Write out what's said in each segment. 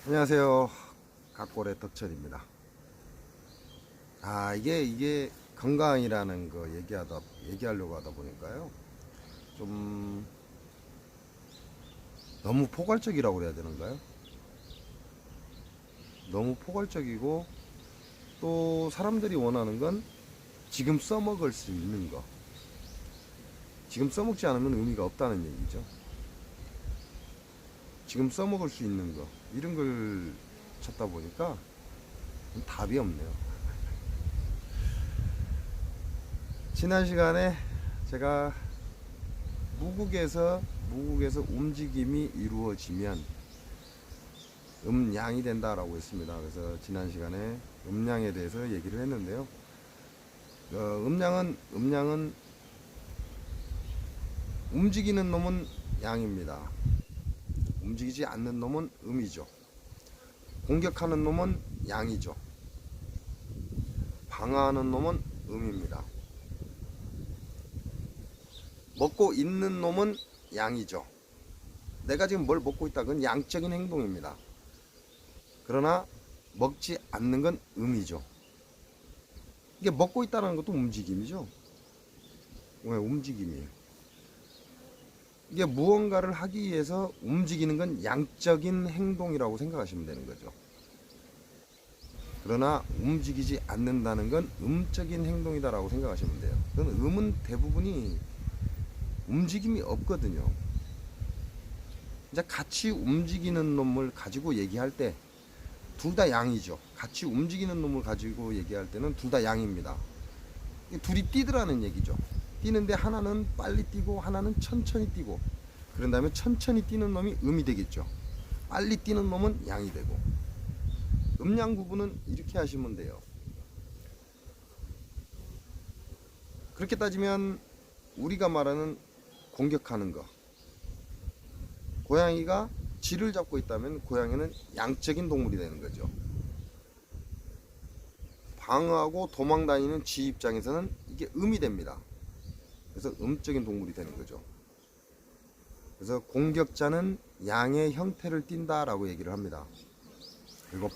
안녕하세요. 각골의 덕철입니다. 이게 건강이라는 거 얘기하려고 하다 보니까요. 좀 너무 포괄적이라고 그래야 되는가요? 너무 포괄적이고 또 사람들이 원하는 건 지금 써먹을 수 있는 거. 지금 써먹지 않으면 의미가 없다는 얘기죠. 지금 써먹을 수 있는 거. 이런 걸 찾다 보니까 답이 없네요. 지난 시간에 제가 무국에서 움직임이 이루어지면 음양이 된다라고 했습니다. 그래서 지난 시간에 음양에 대해서 얘기를 했는데요. 음양은 움직이는 놈은 양입니다. 움직이지 않는 놈은 음이죠. 공격하는 놈은 양이죠. 방어하는 놈은 음입니다. 먹고 있는 놈은 양이죠. 내가 지금 뭘 먹고 있다, 그건 양적인 행동입니다. 그러나 먹지 않는 건 음이죠. 이게 먹고 있다는 것도 움직임이죠. 왜 움직임이에요? 이게 무언가를 하기 위해서 움직이는 건 양적인 행동이라고 생각하시면 되는 거죠. 그러나 움직이지 않는다는 건 음적인 행동이다라고 생각하시면 돼요. 그건 음은 대부분이 움직임이 없거든요. 이제 같이 움직이는 놈을 가지고 얘기할 때 둘 다 양이죠. 같이 움직이는 놈을 가지고 얘기할 때는 둘 다 양입니다. 둘이 뛰더라는 얘기죠. 뛰는데 하나는 빨리 뛰고 하나는 천천히 뛰고, 그런 다음에 천천히 뛰는 놈이 음이 되겠죠. 빨리 뛰는 놈은 양이 되고. 음양 구분은 이렇게 하시면 돼요. 그렇게 따지면 우리가 말하는 공격하는 거, 고양이가 쥐를 잡고 있다면 고양이는 양적인 동물이 되는 거죠. 방어하고 도망다니는 쥐 입장에서는 이게 음이 됩니다. 그래서 음적인 동물이 되는 거죠. 그래서 공격자는 양의 형태를 띈다라고 얘기를 합니다. 그리고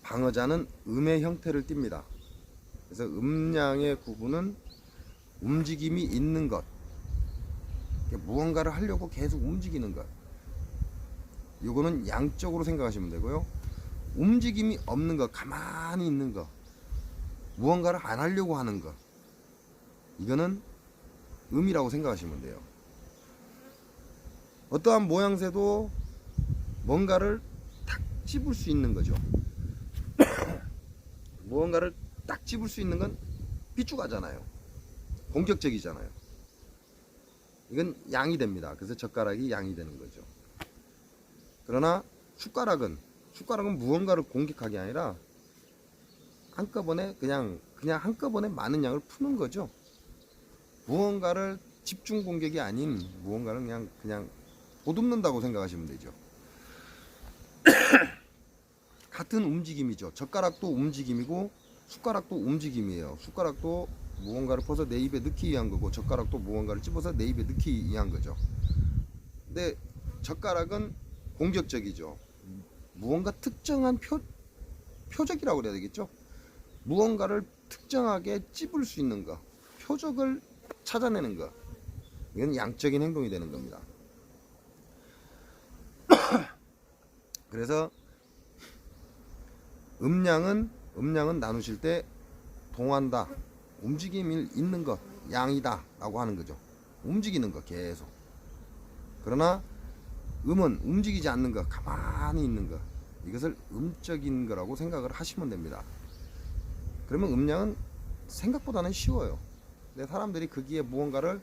방어자는 음의 형태를 띱니다. 그래서 음양의 구분은 움직임이 있는 것, 무언가를 하려고 계속 움직이는 것, 이거는 양적으로 생각하시면 되고요. 움직임이 없는 것, 가만히 있는 것, 무언가를 안 하려고 하는 것, 이거는 음이라고 생각하시면 돼요. 어떠한 모양새도 뭔가를 탁 집을 수 있는 거죠. 무언가를 딱 집을 수 있는 건 삐죽하잖아요. 공격적이잖아요. 이건 양이 됩니다. 그래서 젓가락이 양이 되는 거죠. 그러나 숟가락은 무언가를 공격하기 아니라 한꺼번에 그냥 한꺼번에 많은 양을 푸는 거죠. 무언가를 집중 공격이 아닌 무언가를 그냥 보듬는다고 생각하시면 되죠. 같은 움직임이죠. 젓가락도 움직임이고 숟가락도 움직임이에요. 숟가락도 무언가를 퍼서 내 입에 넣기 위한 거고, 젓가락도 무언가를 집어서 내 입에 넣기 위한 거죠. 근데 젓가락은 공격적이죠. 무언가 특정한 표적이라고 그래야 되겠죠. 무언가를 특정하게 찝을 수 있는 거, 표적을 찾아내는 거, 이건 양적인 행동이 되는 겁니다. 그래서 음양은 나누실 때 동한다, 움직임이 있는 것, 양이다 라고 하는 거죠. 움직이는 것 계속. 그러나 음은 움직이지 않는 것, 가만히 있는 것, 이것을 음적인 거라고 생각을 하시면 됩니다. 그러면 음양은 생각보다는 쉬워요. 근데 사람들이 거기에 무언가를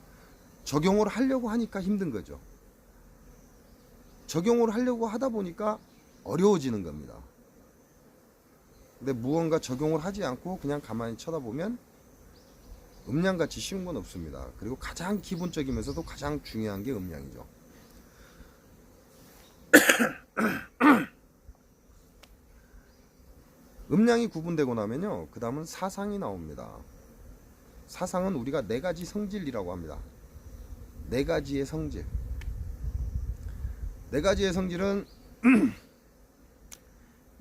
적용을 하려고 하니까 힘든 거죠. 적용을 하려고 하다 보니까 어려워지는 겁니다. 근데 무언가 적용을 하지 않고 그냥 가만히 쳐다보면 음양같이 쉬운 건 없습니다. 그리고 가장 기본적이면서도 가장 중요한 게 음양이죠. 음양이 구분되고 나면요, 그 다음은 사상이 나옵니다. 사상은 우리가 네 가지 성질이라고 합니다. 네 가지의 성질. 네 가지의 성질은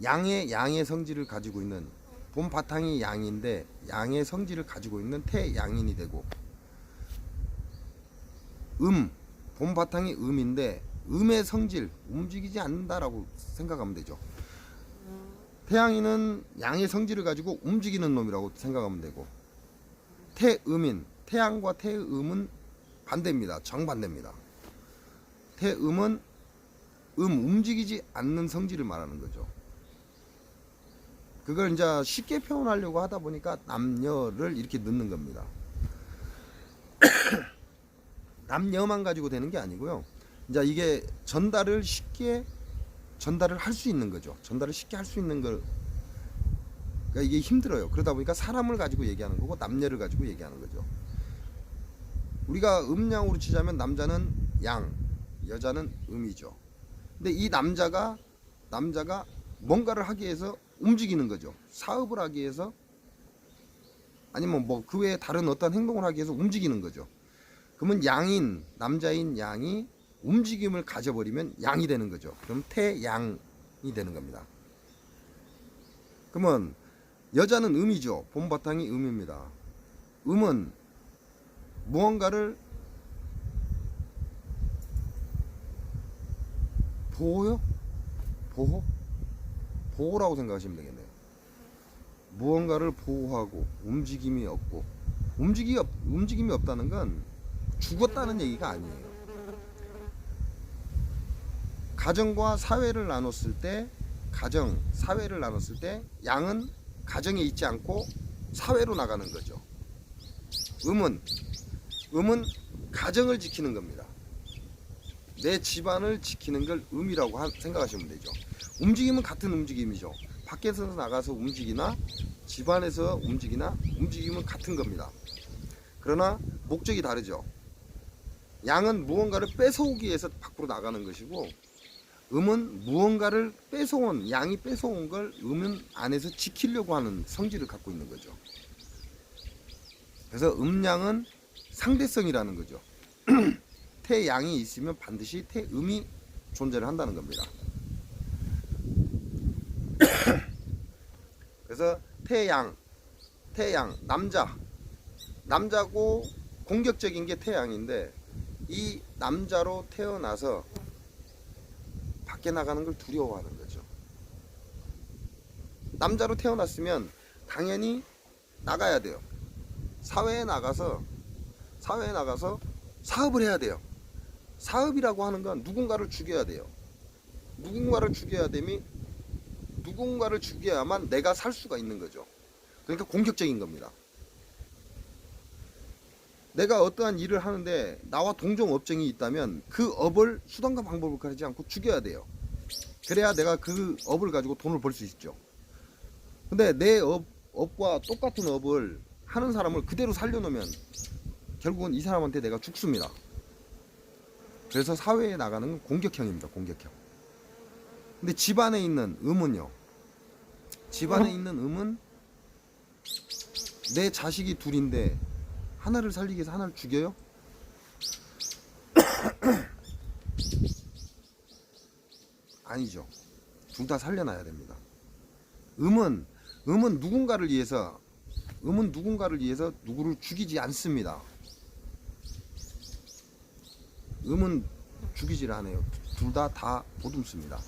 양의 성질을 가지고 있는, 본 바탕이 양인데 양의 성질을 가지고 있는 태양인이 되고, 본 바탕이 음인데 음의 성질, 움직이지 않는다라고 생각하면 되죠. 태양인은 양의 성질을 가지고 움직이는 놈이라고 생각하면 되고, 태음인, 태양과 태음은 반대입니다. 정반대입니다. 태음은 움직이지 않는 성질을 말하는 거죠. 그걸 이제 쉽게 표현하려고 하다 보니까 남녀를 이렇게 넣는 겁니다. 남녀만 가지고 되는 게 아니고요. 이제 이게 전달을 쉽게 전달을 할 수 있는 거죠. 전달을 쉽게 할 수 있는 걸, 그러니까 이게 힘들어요. 그러다 보니까 사람을 가지고 얘기하는 거고 남녀를 가지고 얘기하는 거죠. 우리가 음양으로 치자면 남자는 양, 여자는 음이죠. 근데 이 남자가 뭔가를 하기 위해서 움직이는 거죠. 사업을 하기 위해서, 아니면 뭐 그 외에 다른 어떤 행동을 하기 위해서 움직이는 거죠. 그러면 남자인 양이 움직임을 가져버리면 양이 되는 거죠. 그럼 태양이 되는 겁니다. 그러면 여자는 음이죠. 본 바탕이 음입니다. 음은 무언가를 보호라고 생각하시면 되겠네요. 무언가를 보호하고 움직임이 없고, 움직임이 없다는 건 죽었다는 얘기가 아니에요. 가정과 사회를 나눴을 때, 사회를 나눴을 때 양은 가정에 있지 않고 사회로 나가는 거죠. 음은 가정을 지키는 겁니다. 내 집안을 지키는 걸 음이라고 생각하시면 되죠. 움직임은 같은 움직임이죠. 밖에서 나가서 움직이나 집안에서 움직이나 움직임은 같은 겁니다. 그러나 목적이 다르죠. 양은 무언가를 뺏어오기 위해서 밖으로 나가는 것이고, 음은 무언가를 양이 뺏어온 걸 음은 안에서 지키려고 하는 성질을 갖고 있는 거죠. 그래서 음양은 상대성이라는 거죠. 태양이 있으면 반드시 태음이 존재를 한다는 겁니다. 그래서 태양, 남자고 공격적인 게 태양인데, 이 남자로 태어나서 밖에 나가는 걸 두려워하는 거죠. 남자로 태어났으면 당연히 나가야 돼요. 사회에 나가서 사업을 해야 돼요. 사업이라고 하는 건 누군가를 죽여야 돼요. 누군가를 죽여야만 내가 살 수가 있는 거죠. 그러니까 공격적인 겁니다. 내가 어떠한 일을 하는데 나와 동종 업종이 있다면 그 업을 수단과 방법을 가리지 않고 죽여야 돼요. 그래야 내가 그 업을 가지고 돈을 벌 수 있죠. 근데 내 업과 똑같은 업을 하는 사람을 그대로 살려놓으면 결국은 이 사람한테 내가 죽습니다. 그래서 사회에 나가는 건 공격형입니다. 공격형. 근데 집안에 있는 음은요, 내 자식이 둘인데 하나를 살리기 위해서 하나를 죽여요? 아니죠. 둘 다 살려놔야 됩니다. 음은 누군가를 위해서 누구를 죽이지 않습니다. 음은 죽이질 않아요. 둘 다 보듬습니다.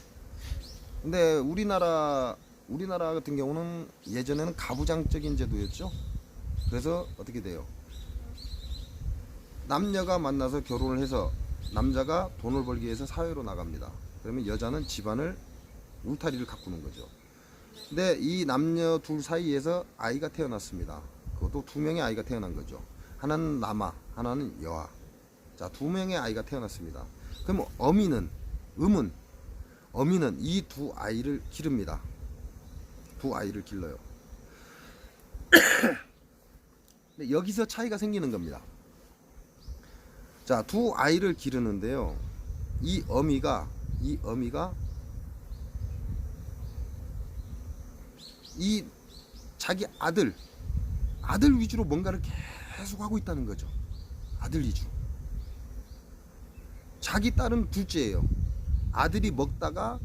근데 우리나라 같은 경우는 예전에는 가부장적인 제도였죠. 그래서 어떻게 돼요? 남녀가 만나서 결혼을 해서 남자가 돈을 벌기 위해서 사회로 나갑니다. 그러면 여자는 집안을 울타리를 가꾸는 거죠. 근데 이 남녀 둘 사이에서 아이가 태어났습니다. 그것도 두 명의 아이가 태어난 거죠. 하나는 남아, 하나는 여아. 자, 두 명의 아이가 태어났습니다. 그럼 어미는 이 두 아이를 기릅니다. 두 아이를 길러요. 근데 여기서 차이가 생기는 겁니다. 자, 두 아이를 기르는데요. 이 어미가 이 자기 아들 위주로 뭔가를 계속 하고 있다는 거죠. 아들 위주로. 자기 딸은 둘째예요. 아들이 먹다가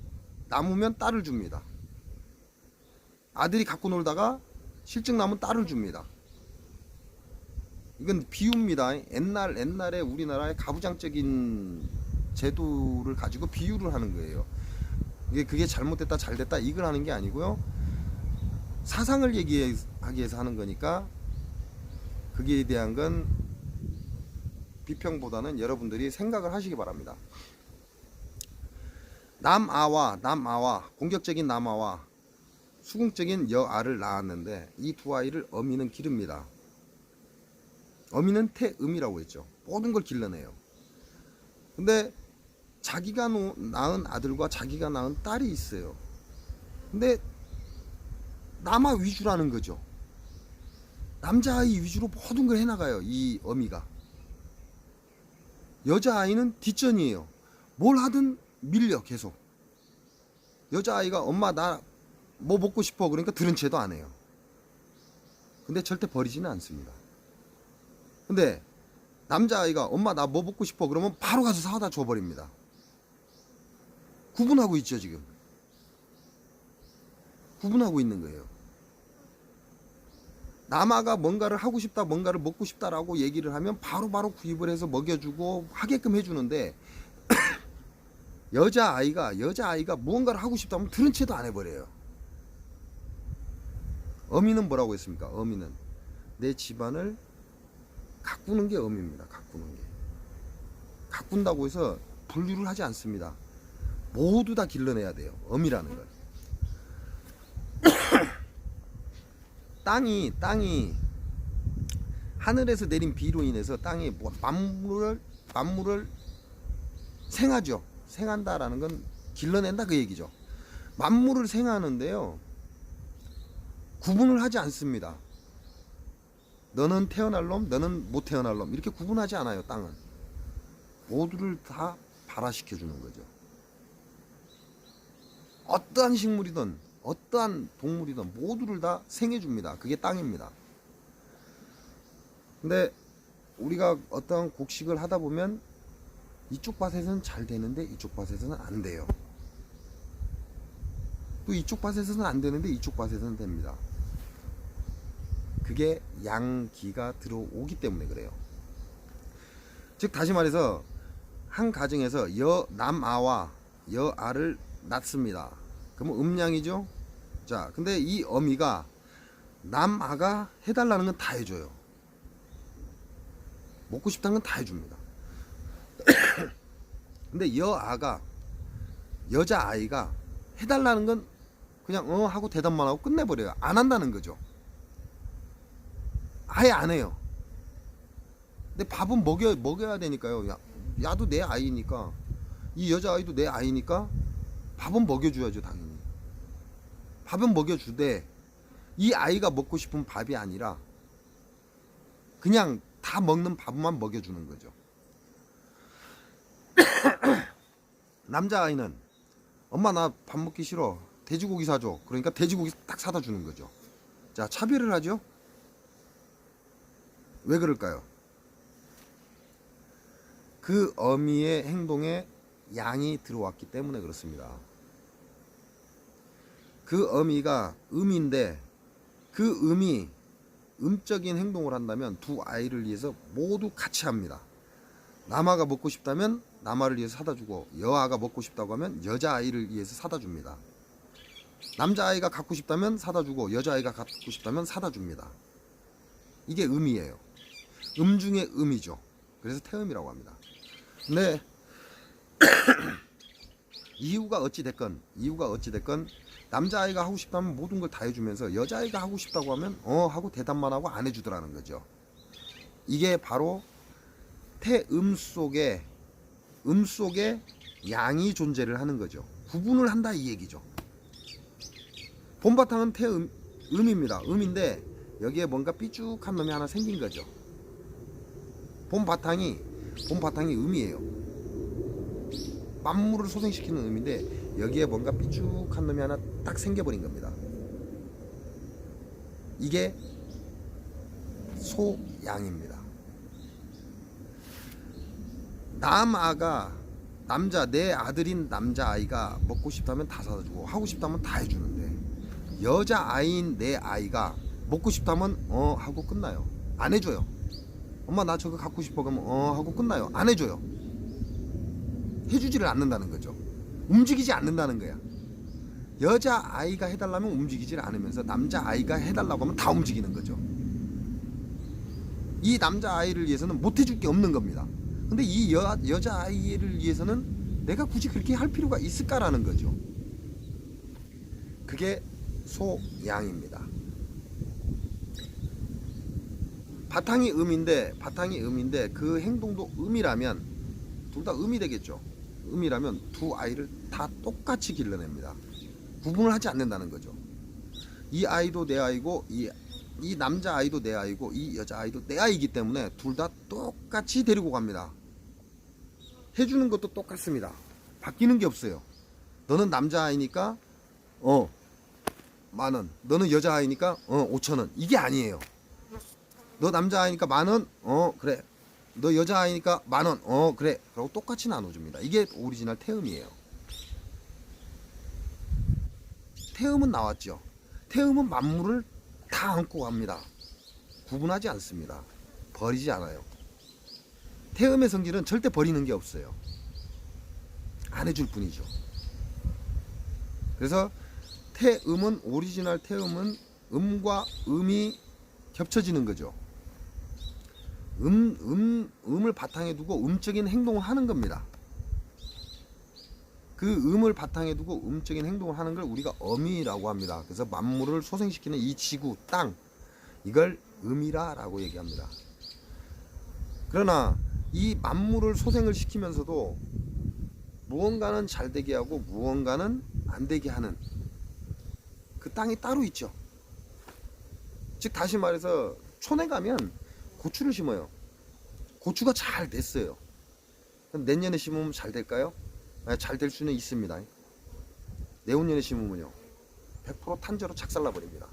남으면 딸을 줍니다. 아들이 갖고 놀다가 실증 나면 딸을 줍니다. 이건 비유입니다. 옛날에 우리나라의 가부장적인 제도를 가지고 비유를 하는 거예요. 그게 잘못됐다 잘됐다 이걸 하는 게 아니고요. 사상을 얘기하기 위해서 하는 거니까 거기에 대한 건 비평보다는 여러분들이 생각을 하시기 바랍니다. 남아와 공격적인 남아와 수긍적인 여아를 낳았는데 이 두 아이를 어미는 기릅니다. 어미는 태음이라고 했죠. 모든 걸 길러내요. 근데 자기가 낳은 아들과 자기가 낳은 딸이 있어요. 근데 남아 위주라는 거죠. 남자아이 위주로 모든 걸 해나가요. 이 어미가. 여자아이는 뒷전이에요. 뭘 하든 밀려 계속. 여자아이가 엄마 나 뭐 먹고 싶어 그러니까 들은 채도 안 해요. 근데 절대 버리지는 않습니다. 근데 남자아이가 엄마 나 뭐 먹고 싶어 그러면 바로 가서 사다 줘버립니다. 구분하고 있죠 지금. 구분하고 있는 거예요. 남아가 뭔가를 하고 싶다 뭔가를 먹고 싶다라고 얘기를 하면 바로바로 구입을 해서 먹여주고 하게끔 해주는데 여자아이가 무언가를 하고 싶다면 들은 채도 안 해버려요. 어미는 뭐라고 했습니까? 어미는 내 집안을 가꾸는 게 어미입니다. 가꾸는 게. 가꾼다고 해서 분류를 하지 않습니다. 모두 다 길러내야 돼요. 어미라는 걸. 땅이 하늘에서 내린 비로 인해서 땅이 만물을 생하죠. 생한다라는 건 길러낸다 그 얘기죠. 만물을 생하는데요. 구분을 하지 않습니다. 너는 태어날 놈, 너는 못 태어날 놈 이렇게 구분하지 않아요. 땅은 모두를 다 발화시켜 주는 거죠. 어떠한 식물이든 어떠한 동물이든 모두를 다 생해 줍니다. 그게 땅입니다. 근데 우리가 어떤 곡식을 하다 보면 이쪽 밭에서는 잘 되는데 이쪽 밭에서는 안 돼요. 또 이쪽 밭에서는 안 되는데 이쪽 밭에서는 됩니다. 그게 양기가 들어오기 때문에 그래요. 즉 다시 말해서 한 가정에서 남아와 여아를 낳습니다. 그러면 음양이죠. 자, 근데 이 어미가 남아가 해달라는 건 다 해줘요. 먹고 싶다는 건 다 해줍니다. 근데 여자아이가 해달라는 건 그냥 하고 대답만 하고 끝내버려요. 안 한다는 거죠. 아예 안 해요. 근데 밥은 먹여야 되니까요. 야도 내 아이니까, 이 여자아이도 내 아이니까 밥은 먹여줘야죠. 당연히 밥은 먹여주되 이 아이가 먹고 싶은 밥이 아니라 그냥 다 먹는 밥만 먹여주는 거죠. 남자아이는 엄마 나 밥 먹기 싫어, 돼지고기 사줘. 그러니까 돼지고기 딱 사다 주는 거죠. 자, 차별을 하죠. 왜 그럴까요? 그 어미의 행동에 양이 들어왔기 때문에 그렇습니다. 그 어미가 음인데 그 음이 음적인 행동을 한다면 두 아이를 위해서 모두 같이 합니다. 남아가 먹고 싶다면 남아를 위해서 사다 주고, 여아가 먹고 싶다고 하면 여자아이를 위해서 사다 줍니다. 남자아이가 갖고 싶다면 사다 주고, 여자아이가 갖고 싶다면 사다 줍니다. 이게 음이에요. 음 중에 음이죠. 그래서 태음이라고 합니다. 근데 이유가 어찌 됐건 남자아이가 하고 싶다면 모든 걸 다 해주면서 여자아이가 하고 싶다고 하면 하고 대답만 하고 안 해주더라는 거죠. 이게 바로 태음 속에 양이 존재를 하는 거죠. 구분을 한다 이 얘기죠. 봄바탕은 태음입니다. 음인데 여기에 뭔가 삐죽한 놈이 하나 생긴 거죠. 봄바탕이 음이에요. 만물을 소생시키는 음인데 여기에 뭔가 삐죽한 놈이 하나 딱 생겨버린 겁니다. 이게 소양입니다. 남아가 내 아들인 남자아이가 먹고 싶다면 다 사다 주고 하고 싶다면 다 해주는데, 여자아이인 내 아이가 먹고 싶다면 하고 끝나요. 안 해줘요. 엄마 나 저거 갖고 싶어 그러면 하고 끝나요. 안 해줘요. 해주지를 않는다는 거죠. 움직이지 않는다는 거야. 여자아이가 해달라면 움직이질 않으면서 남자아이가 해달라고 하면 다 움직이는 거죠. 이 남자아이를 위해서는 못 해줄 게 없는 겁니다. 근데 이 여자아이를 위해서는 내가 굳이 그렇게 할 필요가 있을까라는 거죠. 그게 소양입니다. 바탕이 음인데 그 행동도 음이라면 둘 다 음이 되겠죠. 음이라면 두 아이를 다 똑같이 길러냅니다. 구분을 하지 않는다는 거죠. 이 아이도 내 아이고 이 남자 아이도 내 아이고 이 여자 아이도 내 아이기 때문에 둘 다 똑같이 데리고 갑니다. 해주는 것도 똑같습니다. 바뀌는 게 없어요. 너는 남자 아이니까 10,000원, 너는 여자 아이니까 5,000원. 이게 아니에요. 너 남자 아이니까 10,000원, 그래. 너 여자 아이니까 10,000원, 그래. 그러고 똑같이 나눠줍니다. 이게 오리지널 태음이에요. 태음은 나왔죠. 태음은 만물을 다 안고 갑니다. 구분하지 않습니다. 버리지 않아요. 태음의 성질은 절대 버리는 게 없어요. 안 해줄 뿐이죠. 그래서 태음은, 오리지널 태음은 음과 음이 겹쳐지는 거죠. 음을 바탕에 두고 음적인 행동을 하는 겁니다. 그 음을 바탕에 두고 음적인 행동을 하는 걸 우리가 어미라고 합니다. 그래서 만물을 소생시키는 이 지구, 땅, 이걸 음이라고 얘기합니다. 그러나 이 만물을 소생을 시키면서도 무언가는 잘 되게 하고 무언가는 안 되게 하는 그 땅이 따로 있죠. 즉 다시 말해서 촌에 가면 고추를 심어요. 고추가 잘 됐어요. 그럼 내년에 심으면 잘 될까요? 잘 될 수는 있습니다. 내후년에 심으면요 100% 탄저로 착살나 버립니다.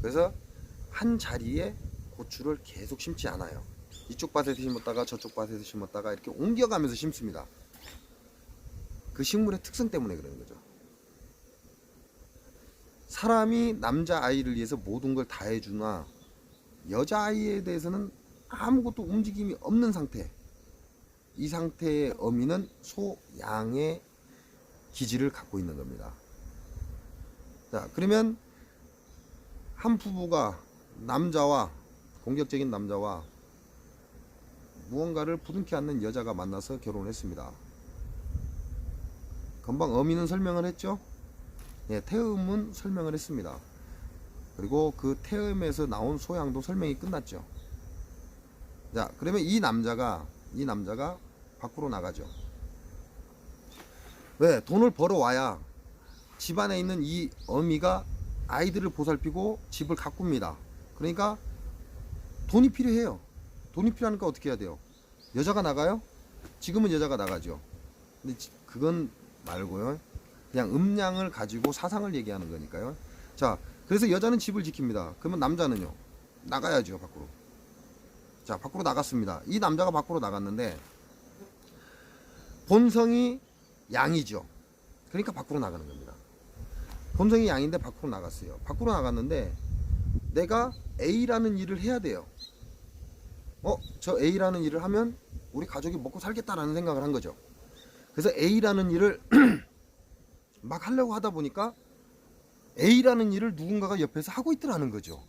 그래서 한 자리에 고추를 계속 심지 않아요. 이쪽 밭에서 심었다가 저쪽 밭에서 심었다가 이렇게 옮겨가면서 심습니다. 그 식물의 특성 때문에 그러는 거죠. 사람이 남자아이를 위해서 모든 걸 다 해주나 여자아이에 대해서는 아무것도 움직임이 없는 상태, 이 상태의 어미는 소양의 기질을 갖고 있는 겁니다. 자, 그러면 한 부부가 공격적인 남자와 무언가를 부둥켜 안는 여자가 만나서 결혼을 했습니다. 금방 어미는 설명을 했죠? 예, 태음은 설명을 했습니다. 그리고 그 태음에서 나온 소양도 설명이 끝났죠. 자, 그러면 이 남자가 밖으로 나가죠. 왜? 돈을 벌어와야 집안에 있는 이 어미가 아이들을 보살피고 집을 가꿉니다. 그러니까 돈이 필요해요. 돈이 필요하니까 어떻게 해야 돼요? 여자가 나가요? 지금은 여자가 나가죠. 근데 그건 말고요. 그냥 음량을 가지고 사상을 얘기하는 거니까요. 자, 그래서 여자는 집을 지킵니다. 그러면 남자는요? 나가야죠, 밖으로. 자, 밖으로 나갔습니다. 이 남자가 밖으로 나갔는데 본성이 양이죠. 그러니까 밖으로 나가는 겁니다. 본성이 양인데 밖으로 나갔어요. 밖으로 나갔는데 내가 A라는 일을 해야 돼요. 저 A라는 일을 하면 우리 가족이 먹고 살겠다라는 생각을 한 거죠. 그래서 A라는 일을 막 하려고 하다 보니까 A라는 일을 누군가가 옆에서 하고 있더라는 거죠.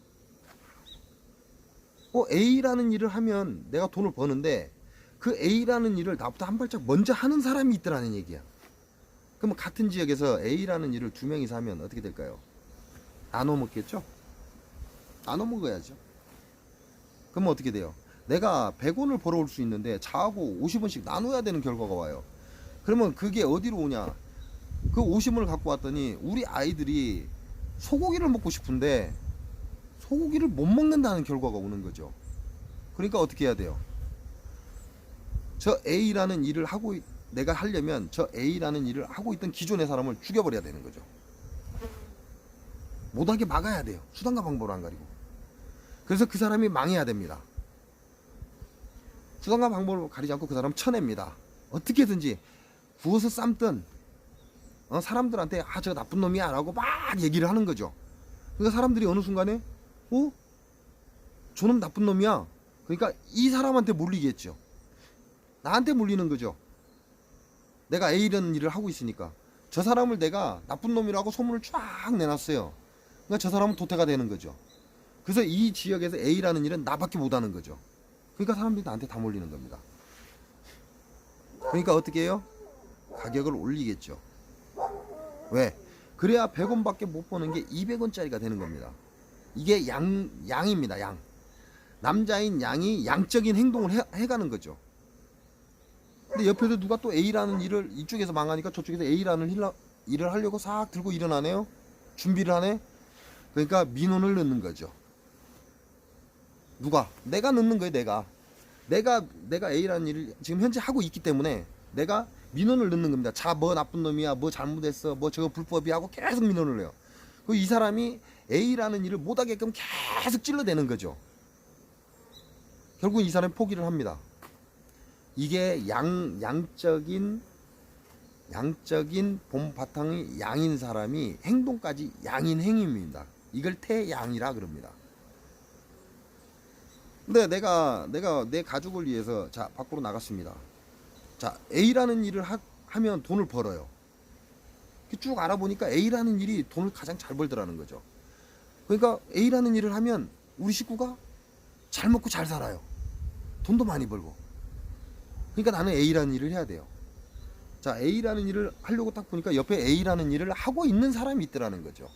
A라는 일을 하면 내가 돈을 버는데 그 A라는 일을 나보다 한 발짝 먼저 하는 사람이 있더라는 얘기야. 그러면 같은 지역에서 A라는 일을 2명이서 하면 어떻게 될까요? 나눠 먹겠죠? 나눠 먹어야죠. 그러면 어떻게 돼요? 내가 100원을 벌어올 수 있는데 자하고 50원씩 나눠야 되는 결과가 와요. 그러면 그게 어디로 오냐? 그 50원을 갖고 왔더니 우리 아이들이 소고기를 먹고 싶은데 소고기를 못 먹는다는 결과가 오는 거죠. 그러니까 어떻게 해야 돼요? 저 A라는 일을 하고 내가 하려면 저 A라는 일을 하고 있던 기존의 사람을 죽여버려야 되는 거죠. 못하게 막아야 돼요. 수단과 방법을 안 가리고. 그래서 그 사람이 망해야 됩니다. 수단과 방법을 가리지 않고 그 사람을 쳐냅니다. 어떻게든지 구워서 삶든 사람들한테 저 나쁜 놈이야 라고 막 얘기를 하는 거죠. 그러니까 사람들이 어느 순간에 저놈 나쁜 놈이야. 그러니까 이 사람한테 몰리겠죠. 나한테 몰리는 거죠. 내가 A라는 일을 하고 있으니까 저 사람을 내가 나쁜 놈이라고 소문을 쫙 내놨어요. 그러니까 저 사람은 도태가 되는 거죠. 그래서 이 지역에서 A라는 일은 나밖에 못하는 거죠. 그러니까 사람들이 나한테 다 몰리는 겁니다. 그러니까 어떻게 해요? 가격을 올리겠죠. 왜? 그래야 100원밖에 못 버는 게 200원짜리가 되는 겁니다. 이게 양입니다. 양. 남자인 양이 양적인 행동을 해가는 거죠. 근데 옆에서 누가 또 A라는 일을 이쪽에서 망하니까 저쪽에서 A라는 일을 하려고 싹 들고 일어나네요. 준비를 하네. 그러니까 민원을 넣는 거죠. 누가? 내가 넣는 거예요. 내가 A라는 일을 지금 현재 하고 있기 때문에 내가 민원을 넣는 겁니다. 자, 뭐 나쁜 놈이야, 뭐 잘못했어, 뭐 저거 불법이야 하고 계속 민원을 넣어요. 그 이 사람이 A라는 일을 못하게끔 계속 찔러대는 거죠. 결국 이 사람이 포기를 합니다. 이게 양적인 본 바탕이 양인 사람이 행동까지 양인 행위입니다. 이걸 태양이라 그럽니다. 근데 내가 내 가족을 위해서 자 밖으로 나갔습니다. 자 A라는 일을 하면 돈을 벌어요. 쭉 알아보니까 A라는 일이 돈을 가장 잘 벌더라는 거죠. 그러니까 A라는 일을 하면 우리 식구가 잘 먹고 잘 살아요. 돈도 많이 벌고. 그러니까 나는 A라는 일을 해야 돼요. 자 A라는 일을 하려고 딱 보니까 옆에 A라는 일을 하고 있는 사람이 있더라는 거죠.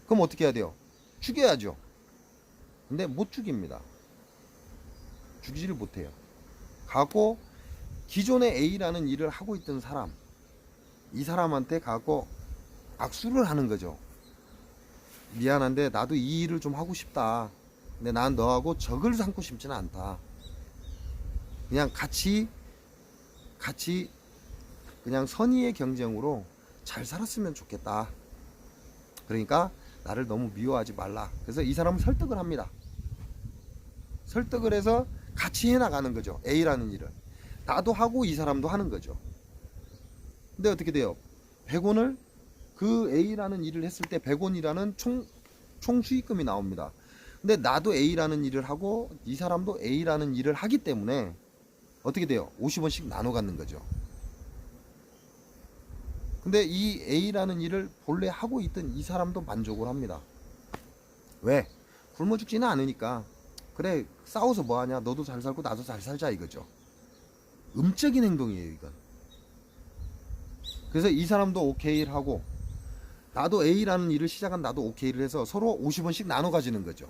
그럼 어떻게 해야 돼요? 죽여야죠. 근데 못 죽입니다. 죽이지를 못해요. 가고 기존에 A라는 일을 하고 있던 사람, 이 사람한테 가고 악수를 하는 거죠. 미안한데 나도 이 일을 좀 하고 싶다. 근데 난 너하고 적을 삼고 싶지는 않다. 그냥 같이 그냥 선의의 경쟁으로 잘 살았으면 좋겠다. 그러니까 나를 너무 미워하지 말라. 그래서 이 사람을 설득을 합니다. 설득을 해서 같이 해나가는 거죠. A라는 일을. 나도 하고 이 사람도 하는 거죠. 근데 어떻게 돼요? 100원을 그 A라는 일을 했을 때 100원이라는 총 수익금이 나옵니다. 근데 나도 A라는 일을 하고 이 사람도 A라는 일을 하기 때문에 어떻게 돼요? 50원씩 나눠 갖는 거죠. 근데 이 A라는 일을 본래 하고 있던 이 사람도 만족을 합니다. 왜? 굶어 죽지는 않으니까. 그래 싸워서 뭐하냐, 너도 잘 살고 나도 잘 살자 이거죠. 음적인 행동이에요 이건. 그래서 이 사람도 오케이를 하고 나도 A라는 일을 시작한 나도 오케이를 해서 서로 50원씩 나눠 가지는 거죠.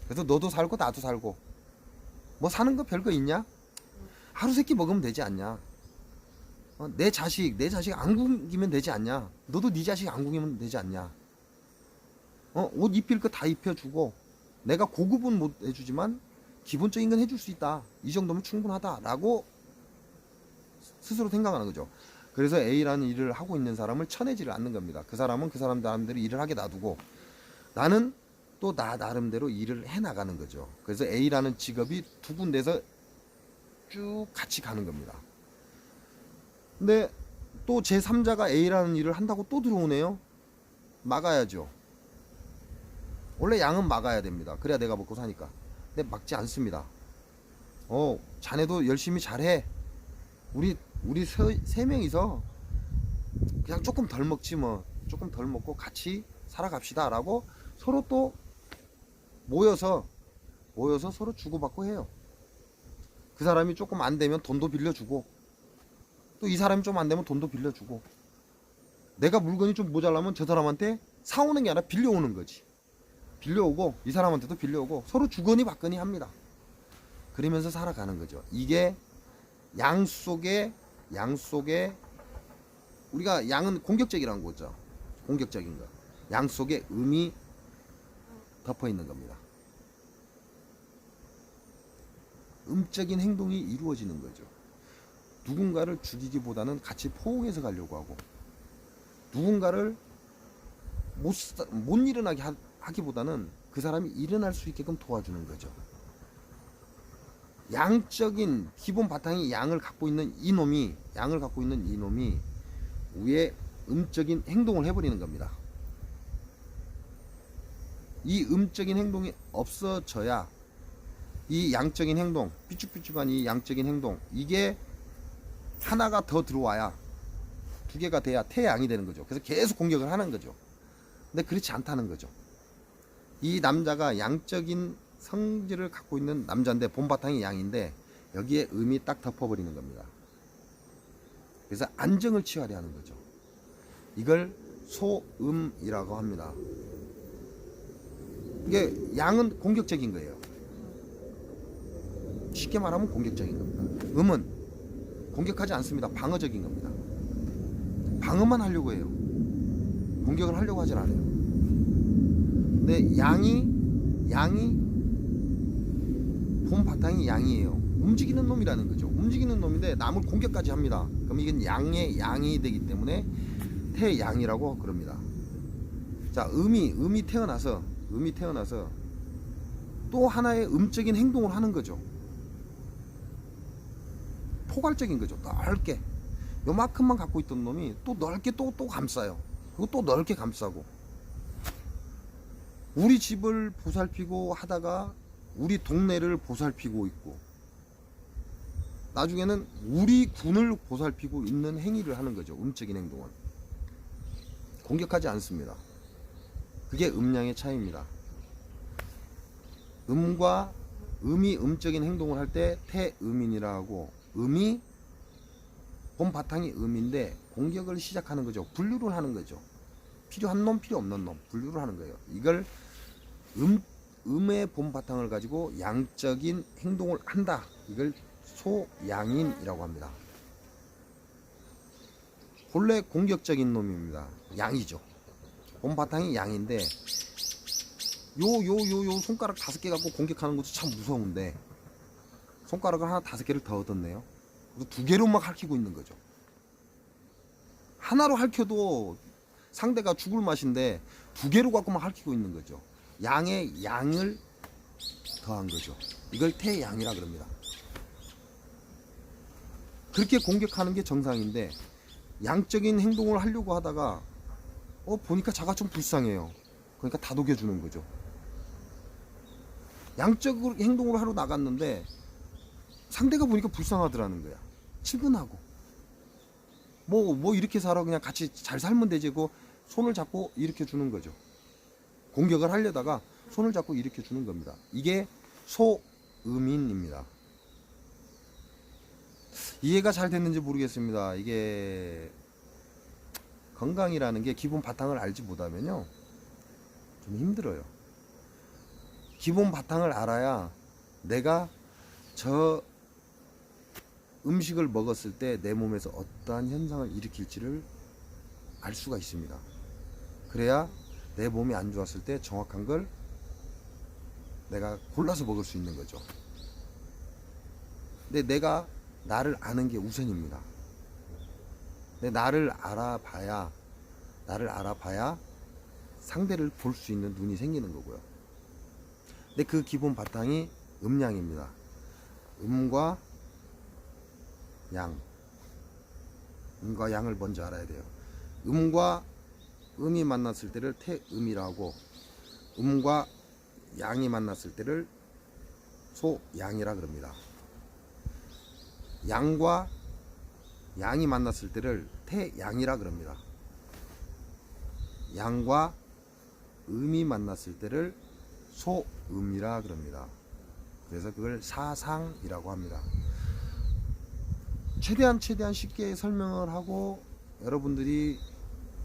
그래서 너도 살고 나도 살고 뭐 사는 거 별거 있냐? 하루 세끼 먹으면 되지 않냐? 내 자식 안 굶기면 되지 않냐? 너도 네 자식 안 굶기면 되지 않냐? 옷 입힐 거 다 입혀주고 내가 고급은 못 해주지만 기본적인 건 해줄 수 있다. 이 정도면 충분하다라고 스스로 생각하는 거죠. 그래서 A라는 일을 하고 있는 사람을 쳐내지를 않는 겁니다. 그 사람은 그 사람 나름대로 일을 하게 놔두고 나는 또 나 나름대로 일을 해나가는 거죠. 그래서 A라는 직업이 두 군데서 쭉 같이 가는 겁니다. 근데 또 제3자가 A라는 일을 한다고 또 들어오네요. 막아야죠. 원래 양은 막아야 됩니다. 그래야 내가 먹고 사니까. 근데 막지 않습니다. 자네도 열심히 잘해. 우리 세 명이서 그냥 조금 덜 먹지 뭐. 조금 덜 먹고 같이 살아갑시다 라고 서로 또 모여서 서로 주고받고 해요. 그 사람이 조금 안 되면 돈도 빌려주고 또 이 사람이 좀 안 되면 돈도 빌려주고 내가 물건이 좀 모자라면 저 사람한테 사오는 게 아니라 빌려오는 거지. 빌려오고 이 사람한테도 빌려오고 서로 주거니 받거니 합니다. 그러면서 살아가는 거죠. 이게 양 속에 우리가 양은 공격적이라는 거죠. 공격적인 거. 양 속에 음이 덮어 있는 겁니다. 음적인 행동이 이루어지는 거죠. 누군가를 죽이기보다는 같이 포옹해서 가려고 하고 누군가를 못 일어나게 하기보다는 그 사람이 일어날 수 있게끔 도와주는 거죠. 양적인 기본 바탕이 양을 갖고 있는 이놈이 위에 음적인 행동을 해버리는 겁니다. 이 음적인 행동이 없어져야 이 양적인 행동, 삐죽삐죽한 이 양적인 행동, 이게 하나가 더 들어와야 두 개가 돼야 태양이 되는 거죠. 그래서 계속 공격을 하는 거죠. 근데 그렇지 않다는 거죠. 이 남자가 양적인 성질을 갖고 있는 남자인데 본바탕이 양인데 여기에 음이 딱 덮어버리는 겁니다. 그래서 안정을 취하려 하는 거죠. 이걸 소음이라고 합니다. 이게 양은 공격적인 거예요. 쉽게 말하면 공격적인 겁니다. 음은 공격하지 않습니다. 방어적인 겁니다. 방어만 하려고 해요. 공격을 하려고 하진 않아요. 근데 양이 본 바탕이 양이에요. 움직이는 놈이라는 거죠. 움직이는 놈인데 남을 공격까지 합니다. 그럼 이건 양의 양이 되기 때문에 태양이라고 그럽니다. 자, 음이 태어나서 또 하나의 음적인 행동을 하는 거죠. 포괄적인 거죠. 넓게 요만큼만 갖고 있던 놈이 또 넓게 또 감싸요. 그리고 또 넓게 감싸고, 우리 집을 보살피고 하다가 우리 동네를 보살피고 있고, 나중에는 우리 군을 보살피고 있는 행위를 하는 거죠. 음적인 행동은 공격하지 않습니다. 그게 음양의 차이입니다. 음이 음적인 행동을 할 때 태음인이라 하고, 음이 본 바탕이 음인데 공격을 시작하는 거죠. 분류를 하는 거죠. 필요한 놈, 필요 없는 놈 분류를 하는 거예요. 이걸 음의 본 바탕을 가지고 양적인 행동을 한다. 이걸 소양인이라고 합니다. 본래 공격적인 놈입니다. 양이죠. 본 바탕이 양인데 요 손가락 5개 갖고 공격하는 것도 참 무서운데 손가락을 하나 5개를 더 얻었네요. 그래서 2개로 막 핥히고 있는 거죠. 하나로 핥혀도 상대가 죽을 맛인데 2개로 갖고 막 핥히고 있는 거죠. 양의 양을 더한 거죠. 이걸 태양이라 그럽니다. 그렇게 공격하는 게 정상인데 양적인 행동을 하려고 하다가 보니까 자가 좀 불쌍해요. 그러니까 다독여주는 거죠. 양적으로 행동을 하러 나갔는데 상대가 보니까 불쌍하더라는 거야. 친근하고 뭐 이렇게 살아, 그냥 같이 잘 살면 되지. 고 손을 잡고 일으켜 주는 거죠. 공격을 하려다가 손을 잡고 일으켜 주는 겁니다. 이게 소음인입니다. 이해가 잘 됐는지 모르겠습니다. 이게 건강이라는 게 기본 바탕을 알지 못하면요 좀 힘들어요. 기본 바탕을 알아야 내가 저 음식을 먹었을 때 내 몸에서 어떠한 현상을 일으킬지를 알 수가 있습니다. 그래야 내 몸이 안 좋았을 때 정확한 걸 내가 골라서 먹을 수 있는 거죠. 근데 내가 나를 아는 게 우선입니다. 근데 나를 알아봐야 상대를 볼 수 있는 눈이 생기는 거고요. 근데 그 기본 바탕이 음양입니다. 음과 양을 먼저 알아야 돼요. 음과 음이 만났을 때를 태음이라고, 음과 양이 만났을 때를 소양이라 그럽니다. 양과 양이 만났을 때를 태양이라 그럽니다. 양과 음이 만났을 때를 소음이라 그럽니다. 그래서 그걸 사상이라고 합니다. 최대한 쉽게 설명을 하고, 여러분들이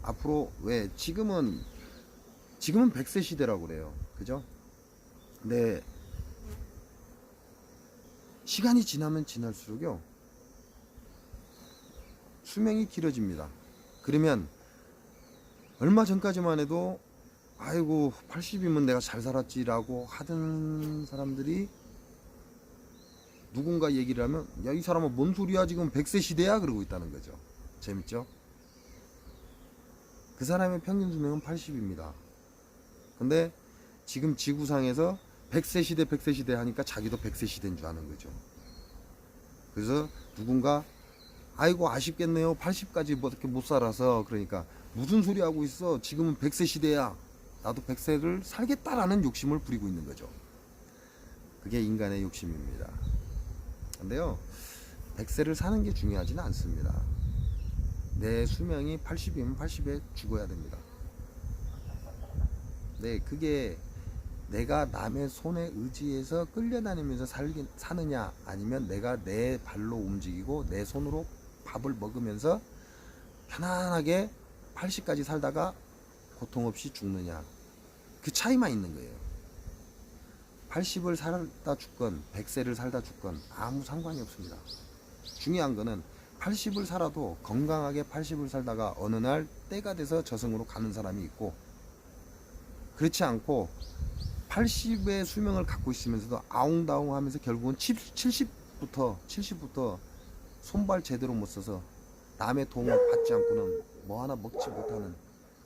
앞으로, 왜 지금은 100세 시대라고 그래요. 그죠? 근데 시간이 지나면 지날수록요 수명이 길어집니다. 그러면 얼마 전까지만 해도 아이고 80이면 내가 잘 살았지라고 하던 사람들이 누군가 얘기를 하면, 야, 이 사람은 뭔 소리야, 지금 100세 시대야, 그러고 있다는 거죠. 재밌죠? 그 사람의 평균 수명은 80입니다. 근데 지금 지구상에서 100세 시대 하니까 자기도 100세 시대인 줄 아는 거죠. 그래서 누군가 아이고 아쉽겠네요. 80까지 뭐 이렇게 못 살아서. 그러니까 무슨 소리 하고 있어. 지금은 100세 시대야. 나도 100세를 살겠다라는 욕심을 부리고 있는 거죠. 그게 인간의 욕심입니다. 근데요, 100세를 사는 게 중요하지는 않습니다. 내 수명이 80이면 80에 죽어야 됩니다. 네, 그게 내가 남의 손에 의지해서 끌려다니면서 사느냐, 아니면 내가 내 발로 움직이고 내 손으로 밥을 먹으면서 편안하게 80까지 살다가 고통 없이 죽느냐, 그 차이만 있는 거예요. 80을 살다 죽건 100세를 살다 죽건 아무 상관이 없습니다. 중요한 거는 80을 살아도 건강하게 80을 살다가 어느 날 때가 돼서 저승으로 가는 사람이 있고, 그렇지 않고 80의 수명을 갖고 있으면서도 아웅다웅 하면서 결국은 70부터 손발 제대로 못 써서 남의 도움을 받지 않고는 뭐 하나 먹지 못하는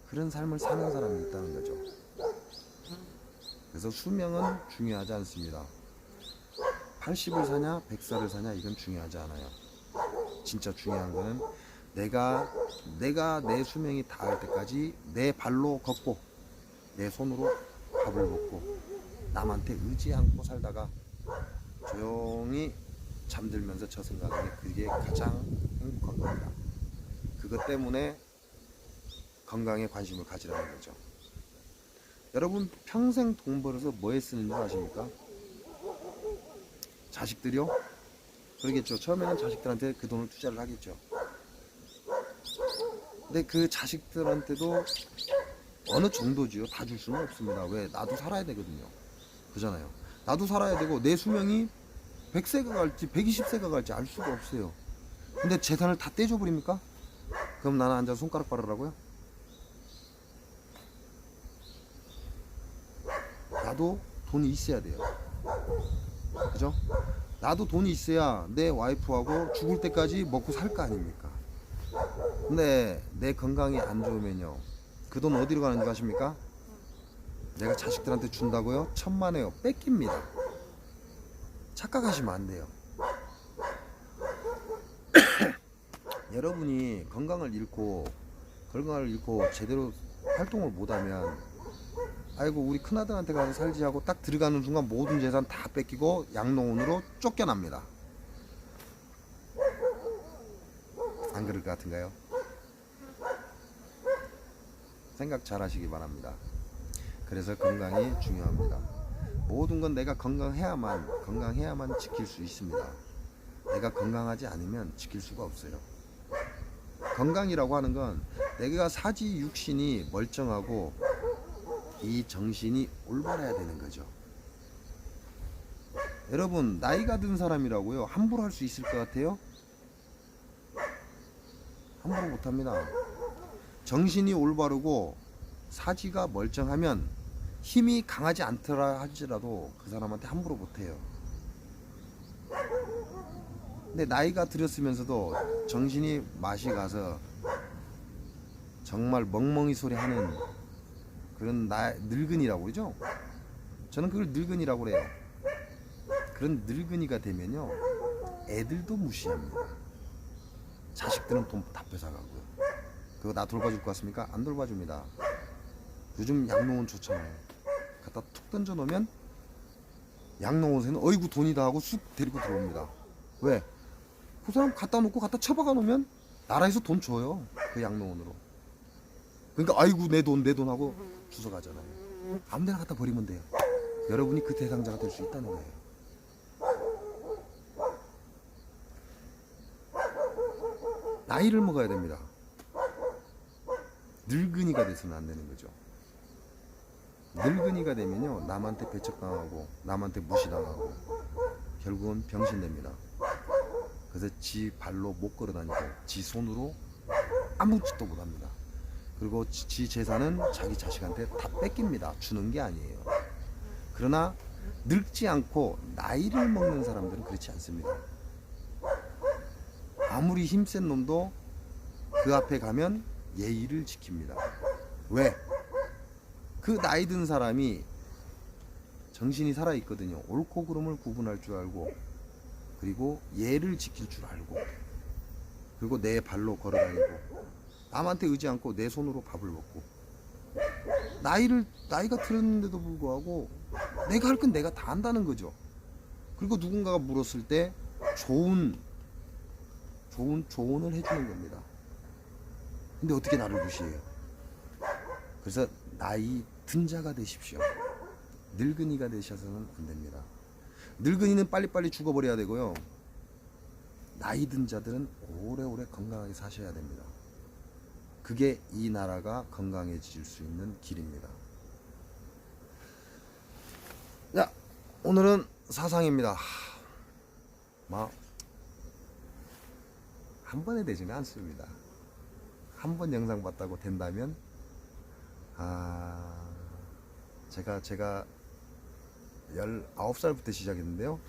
그런 삶을 사는 사람이 있다는 거죠. 그래서 수명은 중요하지 않습니다. 80을 사냐 100살을 사냐 이건 중요하지 않아요. 진짜 중요한 거는 내가 내 수명이 닿을 때까지 내 발로 걷고 내 손으로 밥을 먹고 남한테 의지 않고 살다가 조용히 잠들면서 저승 가는 게 그게 가장 행복한 겁니다. 그것 때문에 건강에 관심을 가지라는 거죠. 여러분 평생 돈 벌어서 뭐에 쓰는 줄 아십니까? 자식들이요? 그러겠죠. 처음에는 자식들한테 그 돈을 투자를 하겠죠. 근데 그 자식들한테도 어느 정도지요. 다 줄 수는 없습니다. 왜? 나도 살아야 되거든요. 그잖아요. 나도 살아야 되고 내 수명이 100세가 갈지 120세가 갈지 알 수가 없어요. 근데 재산을 다 떼줘 버립니까? 그럼 나는 앉아서 손가락 바르라고요? 나도 돈이 있어야 돼요. 그죠? 나도 돈이 있어야 내 와이프하고 죽을 때까지 먹고 살 거 아닙니까? 근데 내 건강이 안 좋으면요, 그 돈 어디로 가는 줄 아십니까? 내가 자식들한테 준다고요? 천만에요. 뺏깁니다. 착각하시면 안 돼요. 여러분이 건강을 잃고 제대로 활동을 못하면 아이고 우리 큰아들한테 가서 살지 하고 딱 들어가는 순간 모든 재산 다 뺏기고 양로원으로 쫓겨납니다. 안 그럴 것 같은가요? 생각 잘 하시기 바랍니다. 그래서 건강이 중요합니다. 모든 건 내가 건강해야만 지킬 수 있습니다. 내가 건강하지 않으면 지킬 수가 없어요. 건강이라고 하는 건 내가 사지 육신이 멀쩡하고 이 정신이 올바라야 되는 거죠. 여러분 나이가 든 사람이라고요 함부로 할 수 있을 것 같아요? 함부로 못합니다. 정신이 올바르고 사지가 멀쩡하면 힘이 강하지 않더라 할지라도 그 사람한테 함부로 못해요. 근데 나이가 들었으면서도 정신이 맛이 가서 정말 멍멍이 소리 하는 그런 늙은이라고 그러죠? 저는 그걸 늙은이라고 그래요. 그런 늙은이가 되면요 애들도 무시합니다. 자식들은 돈 다 뺏어가고요. 그거 나 돌봐줄 것 같습니까? 안 돌봐줍니다. 요즘 양로원 좋잖아요. 갖다 툭 던져 놓으면 양로원에서는 어이구 돈이다 하고 쑥 데리고 들어옵니다. 왜? 그 사람 갖다 놓고 갖다 처박아 놓으면 나라에서 돈 줘요. 그 양로원으로. 그러니까 아이고 내 돈 하고 주워가잖아요. 아무데나 갖다 버리면 돼요. 여러분이 그 대상자가 될 수 있다는 거예요. 나이를 먹어야 됩니다. 늙은이가 돼서는 안 되는 거죠. 늙은이가 되면요 남한테 배척당하고 남한테 무시당하고 결국은 병신됩니다. 그래서 지 발로 못 걸어다니고 지 손으로 아무 짓도 못합니다. 그리고 지 재산은 자기 자식한테 다 뺏깁니다. 주는 게 아니에요. 그러나 늙지 않고 나이를 먹는 사람들은 그렇지 않습니다. 아무리 힘센 놈도 그 앞에 가면 예의를 지킵니다. 왜? 그 나이 든 사람이 정신이 살아있거든요. 옳고 그름을 구분할 줄 알고, 그리고 얘를 지킬 줄 알고, 그리고 내 발로 걸어다니고, 남한테 의지 않고 내 손으로 밥을 먹고, 나이가 들었는데도 불구하고 내가 할 건 내가 다 한다는 거죠. 그리고 누군가가 물었을 때 조언을 해주는 겁니다. 근데 어떻게 나를 무시해요? 그래서 나이 든 자가 되십시오. 늙은이가 되셔서는 안 됩니다. 늙은이는 빨리빨리 죽어버려야 되고요. 나이 든 자들은 오래오래 건강하게 사셔야 됩니다. 그게 이 나라가 건강해질 수 있는 길입니다. 자, 오늘은 사상입니다. 한 번에 되지는 않습니다. 한 번 영상 봤다고 된다면, 제가 19살부터 시작했는데요.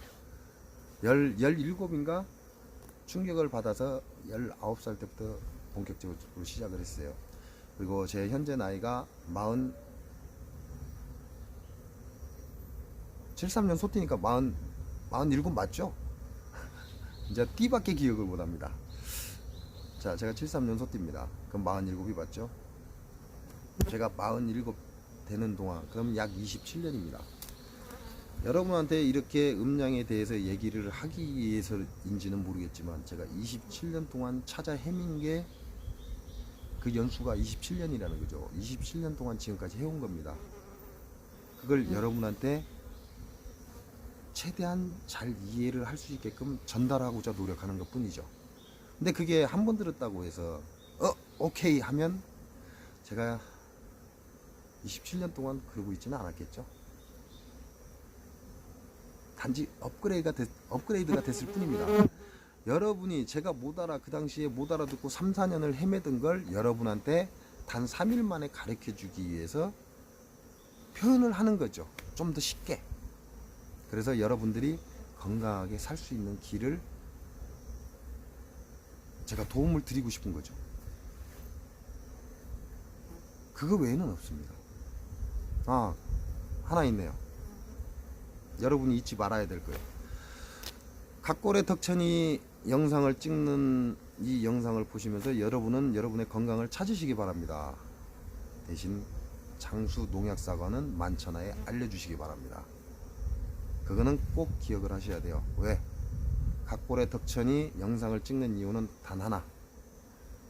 17인가 충격을 받아서 19살 때부터 본격적으로 시작을 했어요. 그리고 제 현재 나이가 73년 소띠니까 47 맞죠? 이제 띠밖에 기억을 못합니다. 자, 제가 73년 소띠입니다. 그럼 47이 맞죠? 제가 47 되는 동안, 그럼 약 27년입니다. 여러분한테 이렇게 음양에 대해서 얘기를 하기 위해서인지는 모르겠지만, 제가 27년 동안 찾아 헤맨 게 그 연수가 27년이라는 거죠. 27년 동안 지금까지 해온 겁니다. 그걸 여러분한테 최대한 잘 이해를 할 수 있게끔 전달하고자 노력하는 것 뿐이죠. 근데 그게 한 번 들었다고 해서 오케이 하면 제가 27년 동안 그러고 있지는 않았겠죠. 단지 업그레이드가 됐을 뿐입니다. 여러분이 제가 그 당시에 못 알아듣고 3, 4년을 헤매던 걸 여러분한테 단 3일 만에 가르쳐 주기 위해서 표현을 하는 거죠. 좀 더 쉽게. 그래서 여러분들이 건강하게 살 수 있는 길을 제가 도움을 드리고 싶은 거죠. 그거 외에는 없습니다. 하나 있네요. 여러분이 잊지 말아야 될 거예요. 각골의 덕천이 영상을 찍는 이 영상을 보시면서 여러분은 여러분의 건강을 찾으시기 바랍니다. 대신 장수 농약 사과는 만천하에 알려주시기 바랍니다. 그거는 꼭 기억을 하셔야 돼요. 왜? 각골의 덕천이 영상을 찍는 이유는 단 하나.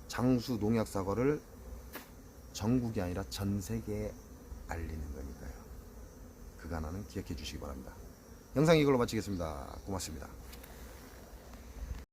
장수 농약 사과를 전국이 아니라 전 세계에 알리는 거니까요. 그거 하나는 기억해 주시기 바랍니다. 영상 이걸로 마치겠습니다. 고맙습니다.